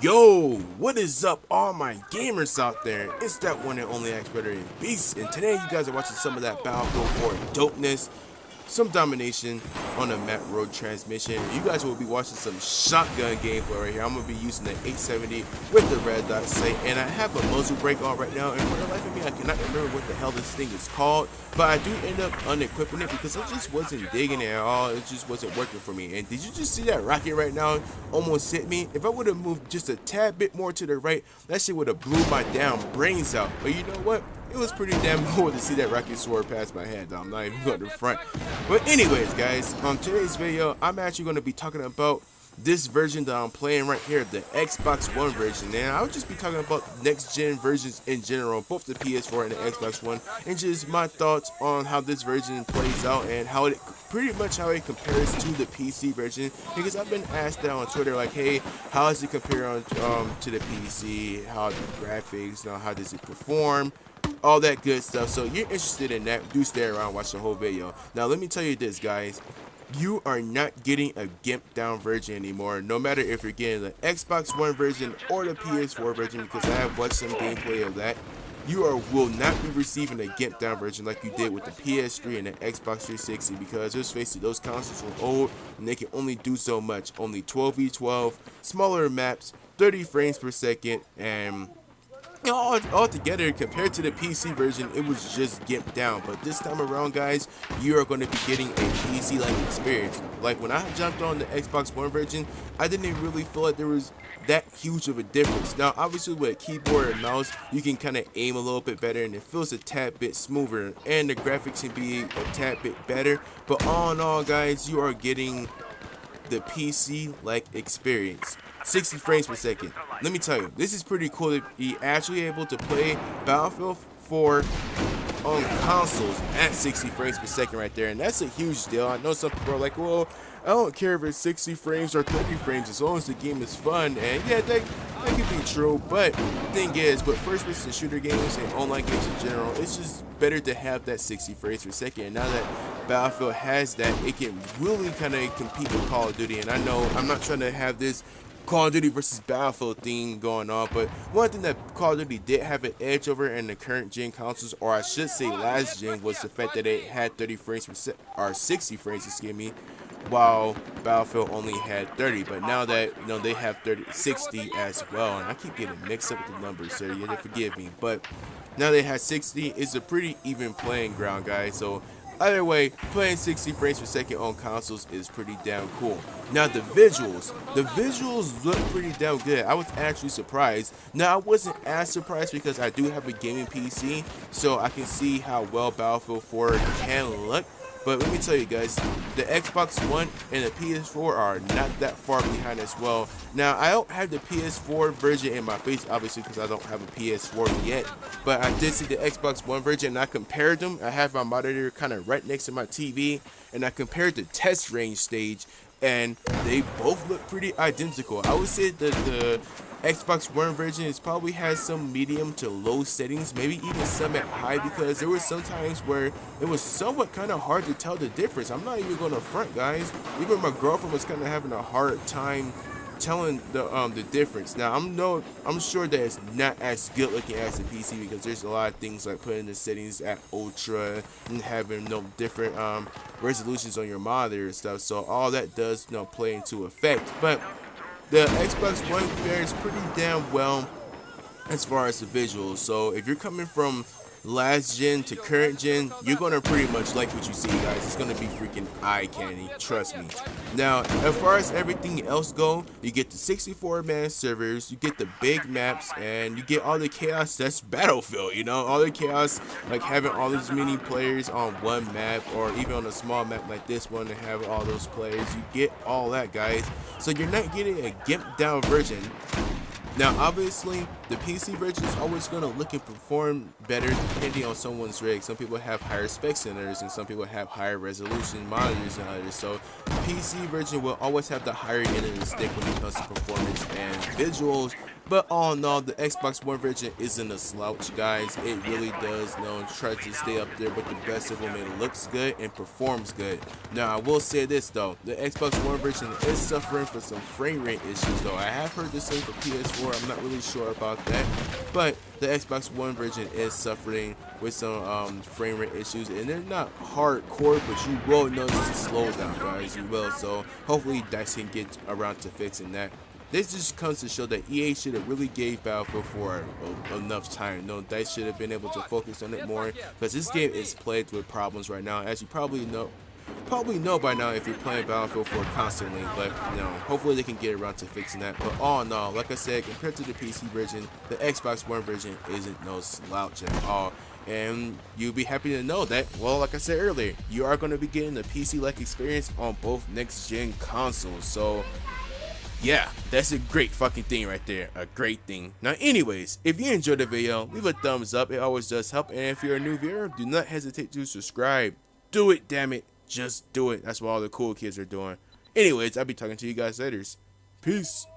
Yo, what is up, all my gamers out there? It's that one and only expert in Beast, and today you guys are watching some of that Battlefield 4 dopeness, some domination on the map road transmission. You guys will be watching some shotgun gameplay right here. I'm gonna be using the 870 with the red dot sight, and I have a muzzle brake on right now. And for the life of me, I cannot remember what the hell this thing is called, but I do end up unequipping it because I just wasn't digging it at all. It just wasn't working for me. And did you just see that rocket right now almost hit me? If I would have moved just a tad bit more to the right, that shit would have blew my damn brains out. But you know what? It was pretty damn cool to see that rocket soar past my head, though. I'm not even going to front. But anyways, guys, on today's video, I'm actually going to be talking about this version that I'm playing right here, the Xbox One version. And I'll just be talking about next gen versions in general, both the PS4 and the Xbox One, and just my thoughts on how this version plays out and how it pretty much how it compares to the PC version. Because I've been asked that on Twitter, like, hey, how does it compare on to the PC? How the graphics, you know, how does it perform? All that good stuff. So you're interested in that, do stay around, watch the whole video. Now let me tell you this, guys, you are not getting a GIMP down version anymore, no matter if you're getting the Xbox One version or the PS4 version, because I have watched some gameplay of that. You will not be receiving a GIMP down version like you did with the PS3 and the Xbox 360, because let's face it, those consoles are old and they can only do so much. Only 12v12, smaller maps, 30 frames per second, and all together, compared to the PC version, it was just gimped down. But this time around, guys, you are going to be getting a PC-like experience. Like when I jumped on the Xbox One version, I didn't really feel like there was that huge of a difference. Now, obviously, with a keyboard and mouse, you can kind of aim a little bit better, and it feels a tad bit smoother, and the graphics can be a tad bit better. But all in all, guys, you are getting the PC-like experience. 60 frames per second. Let me tell you, this is pretty cool to be actually able to play Battlefield 4 on consoles at 60 frames per second right there, and that's a huge deal. I know some people are like, well, I don't care if it's 60 frames or 30 frames as long as the game is fun, and yeah, that could be true, but the thing is, with first-person shooter games and online games in general, it's just better to have that 60 frames per second. And now that Battlefield has that, it can really kind of compete with Call of Duty. And I know I'm not trying to have this Call of Duty versus Battlefield thing going on, but one thing that Call of Duty did have an edge over in the current gen consoles, or I should say last gen, was the fact that it had 30 frames per second, or 60 frames, excuse me, while Battlefield only had 30. But now that, you know, they have 60 as well, and I keep getting mixed up with the numbers, so you have to forgive me, but now they have 60, it's a pretty even playing ground, guys. So either way, playing 60 frames per second on consoles is pretty damn cool. Now the visuals look pretty damn good. I was actually surprised. Now I wasn't as surprised because I do have a gaming PC, so I can see how well Battlefield 4 can look. But let me tell you guys, the Xbox One and the PS4 are not that far behind as well. Now, I don't have the PS4 version in my face, obviously, because I don't have a PS4 yet. But I did see the Xbox One version, and I compared them. I have my monitor kind of right next to my TV, and I compared the test range stage, and they both look pretty identical. I would say that the Xbox One version is probably has some medium to low settings, maybe even some at high, because there were some times where it was somewhat kind of hard to tell the difference. I'm not even going to front, guys. Even my girlfriend was kind of having a hard time telling the difference. Now I'm sure that it's not as good looking as the PC, because there's a lot of things like putting the settings at ultra and having different resolutions on your monitor and stuff. So all that does play into effect, but the Xbox One fares pretty damn well as far as the visuals. So if you're coming from last gen to current gen, you're gonna pretty much like what you see, guys. It's gonna be freaking eye candy, trust me. Now, as far as everything else go, you get the 64-man servers, you get the big maps, and you get all the chaos that's Battlefield, you know, all the chaos, like having all these many players on one map, or even on a small map like this one, to have all those players. You get all that, guys. So you're not getting a gimped down version. Now, obviously, the PC version is always going to look and perform better depending on someone's rig. Some people have higher spec centers, and some people have higher resolution monitors than others. So, the PC version will always have the higher end of the stick when it comes to performance and visuals. But all in all, the Xbox One version isn't a slouch, guys. It really does, try to stay up there with the best of them. It looks good and performs good. Now, I will say this though, the Xbox One version is suffering from some frame rate issues though. I have heard the same for PS4. I'm not really sure about that, but the Xbox One version is suffering with some frame rate issues, and they're not hardcore, but you will notice a slowdown, guys. You will. So hopefully, DICE can get around to fixing that. This just comes to show that EA should have really gave Battlefield 4 enough time. DICE should have been able to focus on it more, because this game is plagued with problems right now, as you probably know by now if you're playing Battlefield 4 constantly. But hopefully they can get around to fixing that. But all in all, like I said, compared to the PC version, the Xbox One version isn't no slouch at all. And you'll be happy to know that, well, like I said earlier, you are going to be getting a PC-like experience on both next-gen consoles. So yeah, that's a great fucking thing right there. A great thing. Now, anyways, if you enjoyed the video, leave a thumbs up. It always does help. And if you're a new viewer, do not hesitate to subscribe. Do it, damn it. Just do it. That's what all the cool kids are doing. Anyways, I'll be talking to you guys later. Peace.